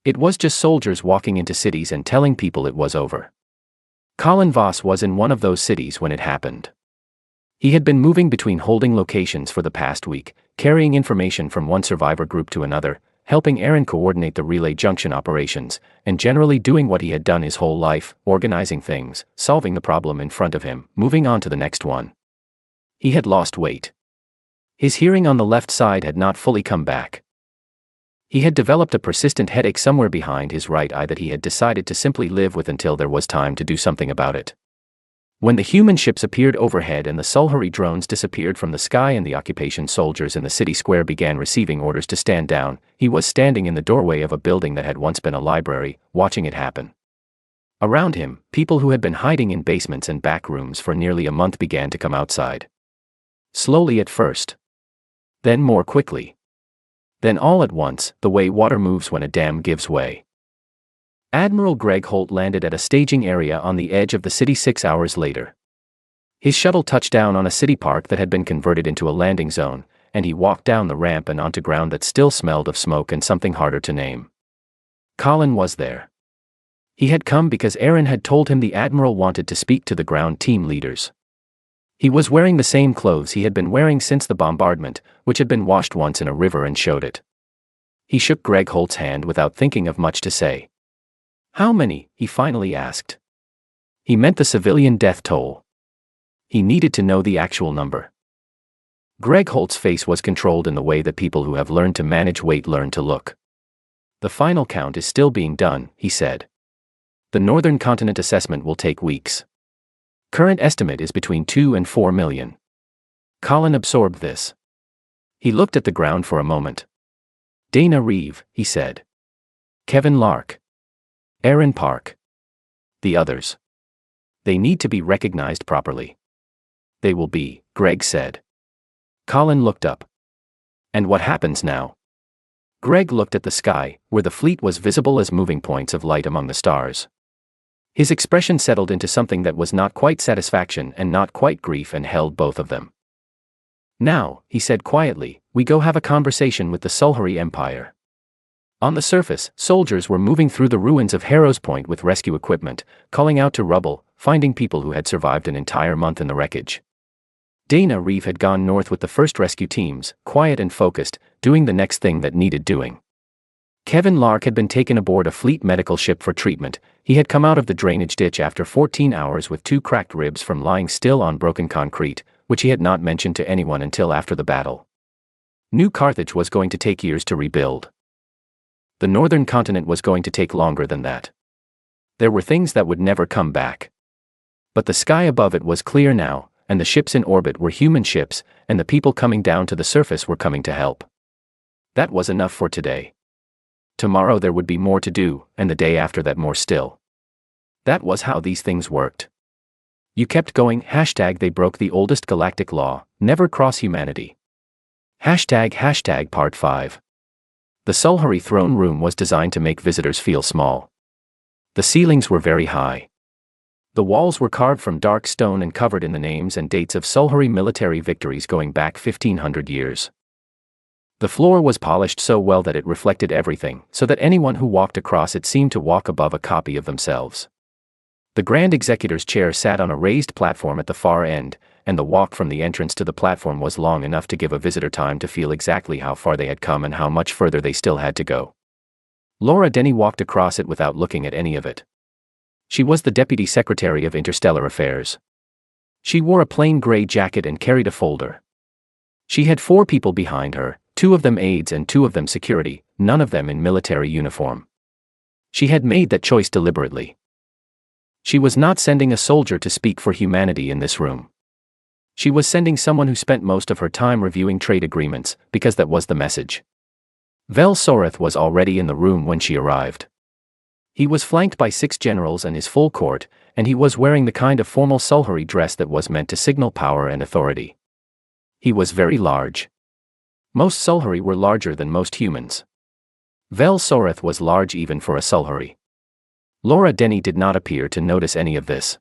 Speaker 1: It was just soldiers walking into cities and telling people it was over. Colin Voss was in one of those cities when it happened. He had been moving between holding locations for the past week, carrying information from one survivor group to another, helping Aaron coordinate the relay junction operations, and generally doing what he had done his whole life, organizing things, solving the problem in front of him, moving on to the next one. He had lost weight. His hearing on the left side had not fully come back. He had developed a persistent headache somewhere behind his right eye that he had decided to simply live with until there was time to do something about it. When the human ships appeared overhead and the Sulhuri drones disappeared from the sky and the occupation soldiers in the city square began receiving orders to stand down, he was standing in the doorway of a building that had once been a library, watching it happen. Around him, people who had been hiding in basements and back rooms for nearly a month began to come outside. Slowly at first. Then more quickly. Then all at once, the way water moves when a dam gives way. Admiral Greg Holt landed at a staging area on the edge of the city 6 hours later. His shuttle touched down on a city park that had been converted into a landing zone, and he walked down the ramp and onto ground that still smelled of smoke and something harder to name. Colin was there. He had come because Aaron had told him the Admiral wanted to speak to the ground team leaders. He was wearing the same clothes he had been wearing since the bombardment, which had been washed once in a river and showed it. He shook Greg Holt's hand without thinking of much to say. "How many?" he finally asked. He meant the civilian death toll. He needed to know the actual number. Greg Holt's face was controlled in the way that people who have learned to manage weight learn to look. The final count is still being done, he said. The Northern Continent assessment will take weeks. Current estimate is between 2 and 4 million. Colin absorbed this. He looked at the ground for a moment. Dana Reeve, he said. Kevin Lark. Aaron Park. The others. They need to be recognized properly. They will be, Greg said. Colin looked up. And what happens now? Greg looked at the sky, where the fleet was visible as moving points of light among the stars. His expression settled into something that was not quite satisfaction and not quite grief and held both of them. Now, he said quietly, we go have a conversation with the Sulhuri Empire. On the surface, soldiers were moving through the ruins of Harrow's Point with rescue equipment, calling out to rubble, finding people who had survived an entire month in the wreckage. Dana Reeve had gone north with the first rescue teams, quiet and focused, doing the next thing that needed doing. Kevin Lark had been taken aboard a fleet medical ship for treatment. He had come out of the drainage ditch after 14 hours with 2 cracked ribs from lying still on broken concrete, which he had not mentioned to anyone until after the battle. New Carthage was going to take years to rebuild. The Northern Continent was going to take longer than that. There were things that would never come back. But the sky above it was clear now, and the ships in orbit were human ships, and the people coming down to the surface were coming to help. That was enough for today. Tomorrow there would be more to do, and the day after that more still. That was how these things worked. You kept going, #they broke the oldest galactic law, never cross humanity. ## Part 5. The Sulhuri throne room was designed to make visitors feel small. The ceilings were very high. The walls were carved from dark stone and covered in the names and dates of Sulhuri military victories going back 1,500 years. The floor was polished so well that it reflected everything, so that anyone who walked across it seemed to walk above a copy of themselves. The Grand Executor's chair sat on a raised platform at the far end, and the walk from the entrance to the platform was long enough to give a visitor time to feel exactly how far they had come and how much further they still had to go. Laura Denny walked across it without looking at any of it. She was the Deputy Secretary of Interstellar Affairs. She wore a plain gray jacket and carried a folder. She had 4 people behind her, 2 of them aides and 2 of them security, none of them in military uniform. She had made that choice deliberately. She was not sending a soldier to speak for humanity in this room. She was sending someone who spent most of her time reviewing trade agreements, because that was the message. Vel Soreth was already in the room when she arrived. He was flanked by 6 generals and his full court, and he was wearing the kind of formal Sulhuri dress that was meant to signal power and authority. He was very large. Most Sulhuri were larger than most humans. Vel Soreth was large even for a Sulhuri. Laura Denny did not appear to notice any of this.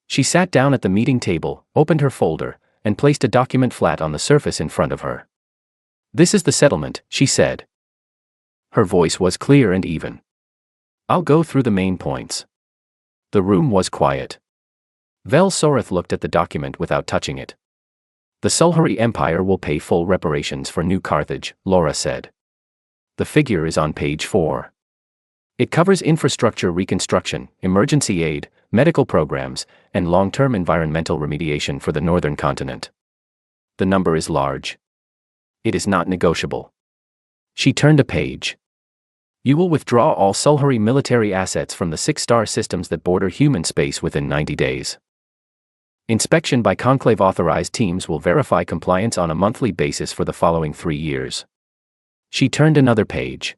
Speaker 1: She sat down at the meeting table, opened her folder, and placed a document flat on the surface in front of her. "This is the settlement," she said. Her voice was clear and even. "I'll go through the main points." The room was quiet. Vel Soreth looked at the document without touching it. "The Sulhuri Empire will pay full reparations for New Carthage," Laura said. The figure is on page 4. It covers infrastructure reconstruction, emergency aid, medical programs, and long-term environmental remediation for the Northern Continent. The number is large. It is not negotiable. She turned a page. "You will withdraw all Sulhuri military assets from the 6-star systems that border human space within 90 days. Inspection by Conclave-authorized teams will verify compliance on a monthly basis for the following 3 years." She turned another page.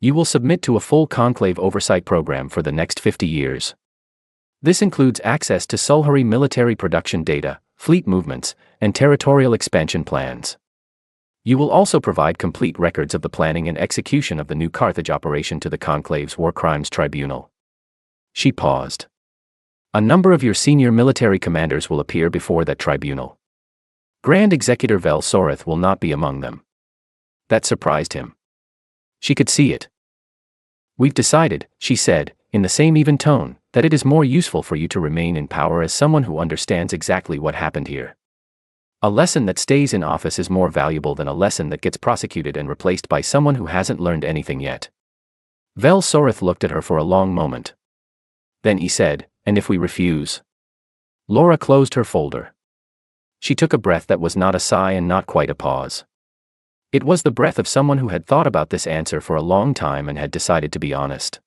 Speaker 1: "You will submit to a full Conclave oversight program for the next 50 years. This includes access to Sulhuri military production data, fleet movements, and territorial expansion plans. You will also provide complete records of the planning and execution of the New Carthage operation to the Conclave's War Crimes Tribunal." She paused. "A number of your senior military commanders will appear before that tribunal. Grand Executor Vel Soreth will not be among them." That surprised him. She could see it. "We've decided," she said, in the same even tone, "that it is more useful for you to remain in power as someone who understands exactly what happened here. A lesson that stays in office is more valuable than a lesson that gets prosecuted and replaced by someone who hasn't learned anything yet." Vel Soreth looked at her for a long moment. Then he said, "And if we refuse?" Laura closed her folder. She took a breath that was not a sigh and not quite a pause. It was the breath of someone who had thought about this answer for a long time and had decided to be honest.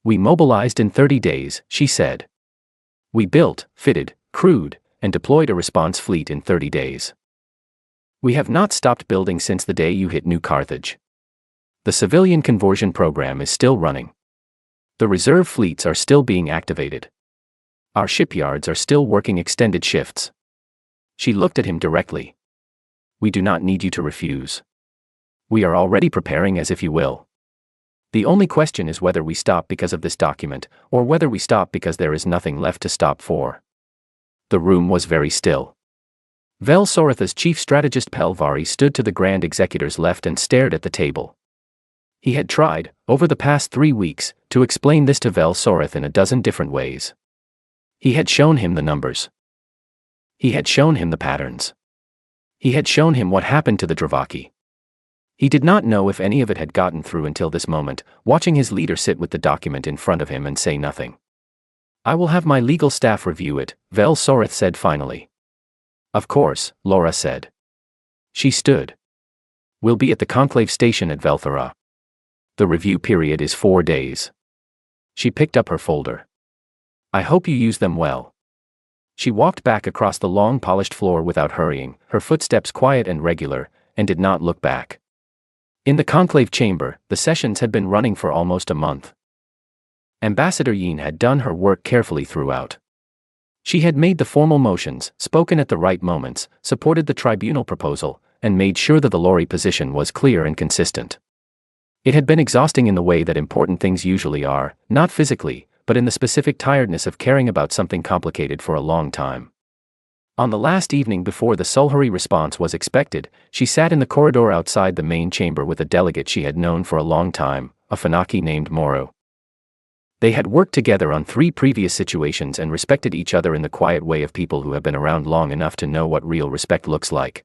Speaker 1: We mobilized in 30 days, she said. We built, fitted, crewed, and deployed a response fleet in 30 days. We have not stopped building since the day you hit New Carthage. The civilian conversion program is still running. The reserve fleets are still being activated. Our shipyards are still working extended shifts. She looked at him directly. We do not need you to refuse. We are already preparing as if you will. The only question is whether we stop because of this document, or whether we stop because there is nothing left to stop for. The room was very still. Vel Soratha's chief strategist Pelvari stood to the Grand Executor's left and stared at the table. He had tried, over the past 3 weeks, to explain this to Vel Sorath in a dozen different ways. He had shown him the numbers. He had shown him the patterns. He had shown him what happened to the Dravaki. He did not know if any of it had gotten through until this moment, watching his leader sit with the document in front of him and say nothing. I will have my legal staff review it, Vel Sorath said finally. Of course, Laura said. She stood. We'll be at the conclave station at Velthara. The review period is 4 days. She picked up her folder. I hope you use them well. She walked back across the long polished floor without hurrying, her footsteps quiet and regular, and did not look back. In the conclave chamber, the sessions had been running for almost a month. Ambassador Yin had done her work carefully throughout. She had made the formal motions, spoken at the right moments, supported the tribunal proposal, and made sure that the Lori position was clear and consistent. It had been exhausting in the way that important things usually are, not physically, but in the specific tiredness of caring about something complicated for a long time. On the last evening before the Sulhuri response was expected, she sat in the corridor outside the main chamber with a delegate she had known for a long time, a Fanaki named Moro. They had worked together on 3 previous situations and respected each other in the quiet way of people who have been around long enough to know what real respect looks like.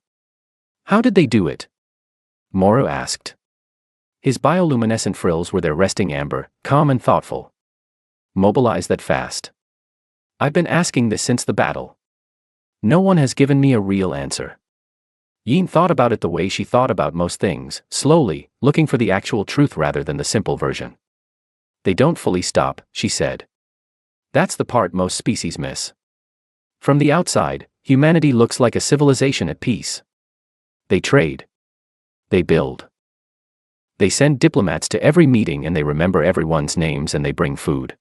Speaker 1: How did they do it? Moro asked. His bioluminescent frills were their resting amber, calm and thoughtful. Mobilize that fast. I've been asking this since the battle. No one has given me a real answer. Yin thought about it the way she thought about most things, slowly, looking for the actual truth rather than the simple version. They don't fully stop, she said. That's the part most species miss. From the outside, humanity looks like a civilization at peace. They trade. They build. They send diplomats to every meeting and they remember everyone's names and they bring food.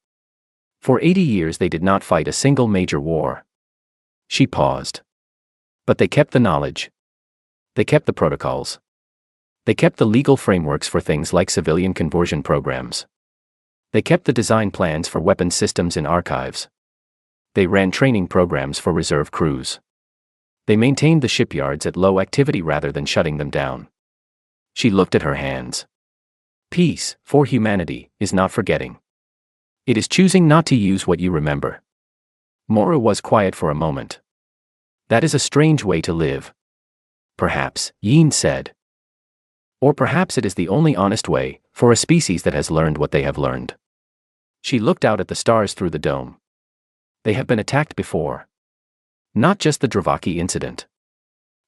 Speaker 1: For 80 years they did not fight a single major war. She paused. But they kept the knowledge. They kept the protocols. They kept the legal frameworks for things like civilian conversion programs. They kept the design plans for weapons systems in archives. They ran training programs for reserve crews. They maintained the shipyards at low activity rather than shutting them down. She looked at her hands. Peace, for humanity, is not forgetting. It is choosing not to use what you remember. Moro was quiet for a moment. That is a strange way to live. Perhaps, Yin said. Or perhaps it is the only honest way, for a species that has learned what they have learned. She looked out at the stars through the dome. They have been attacked before. Not just the Dravaki incident.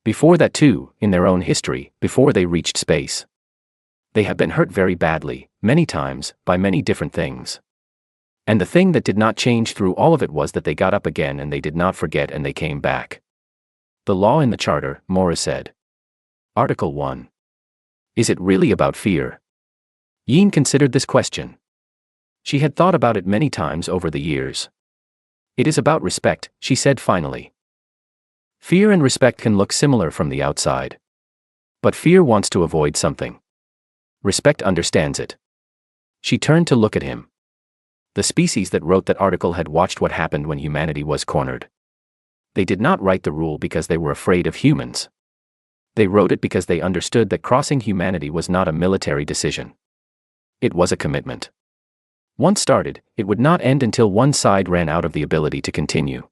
Speaker 1: Before that too, in their own history, before they reached space. They have been hurt very badly, many times, by many different things. And the thing that did not change through all of it was that they got up again and they did not forget and they came back. The law in the charter, Mora said. Article 1. Is it really about fear? Yin considered this question. She had thought about it many times over the years. It is about respect, she said finally. Fear and respect can look similar from the outside. But fear wants to avoid something. Respect understands it. She turned to look at him. The species that wrote that article had watched what happened when humanity was cornered. They did not write the rule because they were afraid of humans. They wrote it because they understood that crossing humanity was not a military decision. It was a commitment. Once started, it would not end until one side ran out of the ability to continue.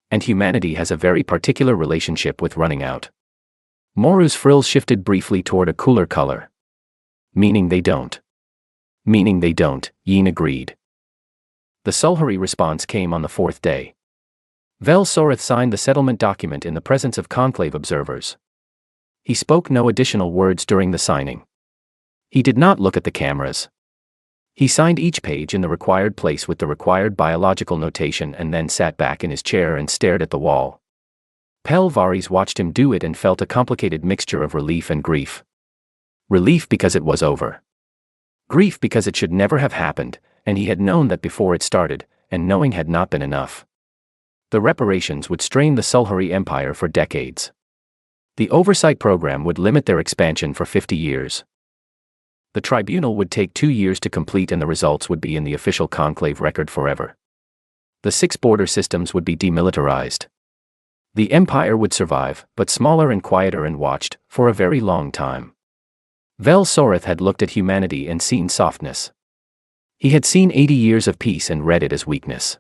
Speaker 1: And humanity has a very particular relationship with running out. Moru's frills shifted briefly toward a cooler color. Meaning they don't. Meaning they don't, Yin agreed. The Sulhuri response came on the 4th day. Vel Soreth signed the settlement document in the presence of conclave observers. He spoke no additional words during the signing. He did not look at the cameras. He signed each page in the required place with the required biological notation and then sat back in his chair and stared at the wall. Pelvaris watched him do it and felt a complicated mixture of relief and grief. Relief because it was over. Grief because it should never have happened, and he had known that before it started, and knowing had not been enough. The reparations would strain the Sulhuri Empire for decades. The oversight program would limit their expansion for 50 years. The tribunal would take 2 years to complete and the results would be in the official conclave record forever. The 6 border systems would be demilitarized. The empire would survive, but smaller and quieter and watched, for a very long time. Vel Soreth had looked at humanity and seen softness. He had seen 80 years of peace and read it as weakness.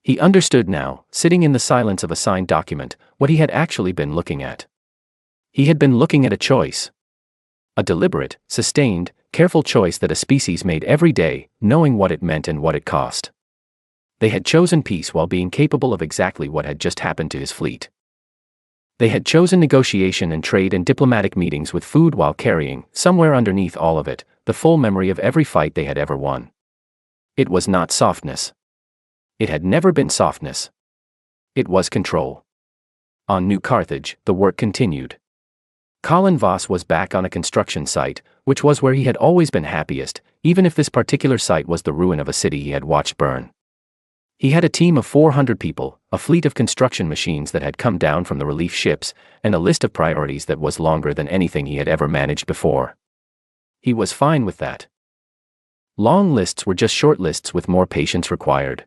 Speaker 1: He understood now, sitting in the silence of a signed document, what he had actually been looking at. He had been looking at a choice. A deliberate, sustained, careful choice that a species made every day, knowing what it meant and what it cost. They had chosen peace while being capable of exactly what had just happened to his fleet. They had chosen negotiation and trade and diplomatic meetings with food while carrying, somewhere underneath all of it, the full memory of every fight they had ever won. It was not softness. It had never been softness. It was control. On New Carthage, the work continued. Colin Voss was back on a construction site, which was where he had always been happiest, even if this particular site was the ruin of a city he had watched burn. He had a team of 400 people, a fleet of construction machines that had come down from the relief ships, and a list of priorities that was longer than anything he had ever managed before. He was fine with that. Long lists were just short lists with more patience required.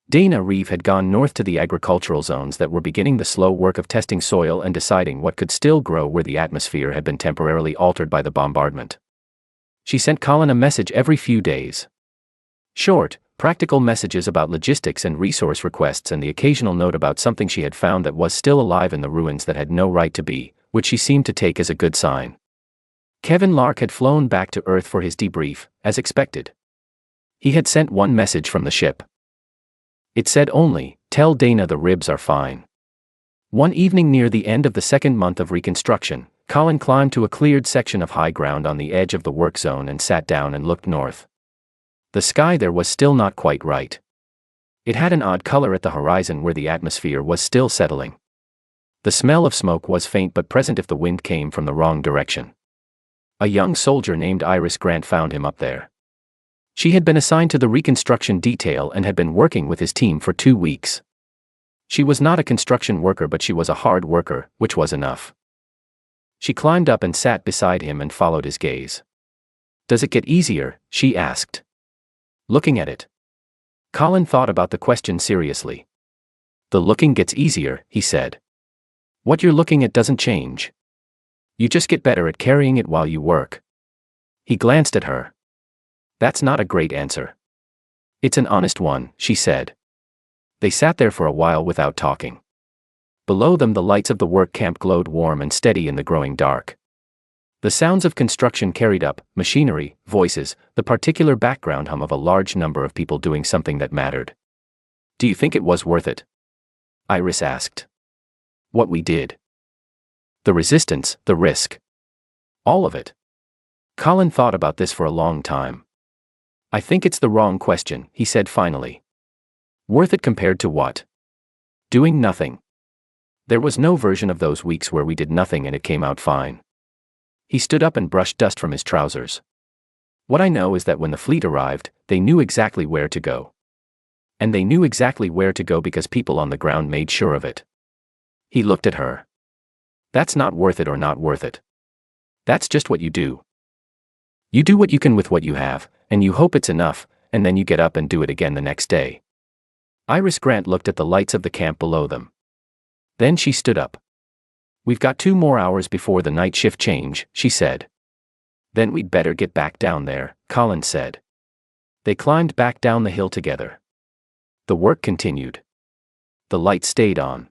Speaker 1: Dana Reeve had gone north to the agricultural zones that were beginning the slow work of testing soil and deciding what could still grow where the atmosphere had been temporarily altered by the bombardment. She sent Colin a message every few days. Short, practical messages about logistics and resource requests and the occasional note about something she had found that was still alive in the ruins that had no right to be, which she seemed to take as a good sign. Kevin Lark had flown back to Earth for his debrief, as expected. He had sent one message from the ship. It said only, "Tell Dana the ribs are fine." One evening near the end of the second month of reconstruction, Colin climbed to a cleared section of high ground on the edge of the work zone and sat down and looked north. The sky there was still not quite right. It had an odd color at the horizon where the atmosphere was still settling. The smell of smoke was faint but present if the wind came from the wrong direction. A young soldier named Iris Grant found him up there. She had been assigned to the reconstruction detail and had been working with his team for 2 weeks. She was not a construction worker, but she was a hard worker, which was enough. She climbed up and sat beside him and followed his gaze. "Does it get easier?" she asked. Looking at it. Colin thought about the question seriously. "The looking gets easier," he said. "What you're looking at doesn't change. You just get better at carrying it while you work." He glanced at her. "That's not a great answer." "It's an honest one," she said. They sat there for a while without talking. Below them the lights of the work camp glowed warm and steady in the growing dark. The sounds of construction carried up, machinery, voices, the particular background hum of a large number of people doing something that mattered. "Do you think it was worth it?" Iris asked. "What we did? The resistance, the risk. All of it." Colin thought about this for a long time. "I think it's the wrong question," he said finally. "Worth it compared to what? Doing nothing. There was no version of those weeks where we did nothing and it came out fine." He stood up and brushed dust from his trousers. "What I know is that when the fleet arrived, they knew exactly where to go. And they knew exactly where to go because people on the ground made sure of it." He looked at her. "That's not worth it or not worth it. That's just what you do. You do what you can with what you have, and you hope it's enough, and then you get up and do it again the next day." Iris Grant looked at the lights of the camp below them. Then she stood up. "We've got 2 more hours before the night shift change," she said. "Then we'd better get back down there," Colin said. They climbed back down the hill together. The work continued. The light stayed on.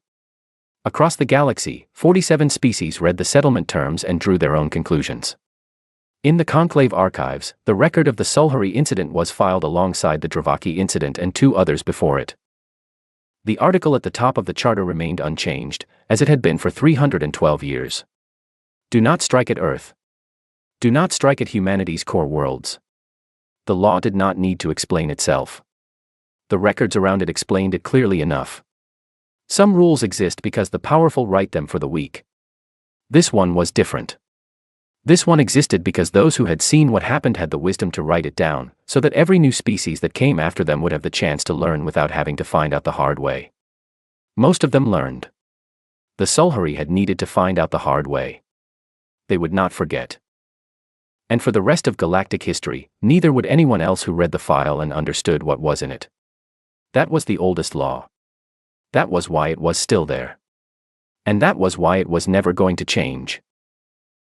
Speaker 1: Across the galaxy, 47 species read the settlement terms and drew their own conclusions. In the Conclave archives, the record of the Sulhuri incident was filed alongside the Dravaki incident and 2 others before it. The article at the top of the charter remained unchanged, as it had been for 312 years. Do not strike at Earth. Do not strike at humanity's core worlds. The law did not need to explain itself. The records around it explained it clearly enough. Some rules exist because the powerful write them for the weak. This one was different. This one existed because those who had seen what happened had the wisdom to write it down, so that every new species that came after them would have the chance to learn without having to find out the hard way. Most of them learned. The Sulhari had needed to find out the hard way. They would not forget. And for the rest of galactic history, neither would anyone else who read the file and understood what was in it. That was the oldest law. That was why it was still there. And that was why it was never going to change.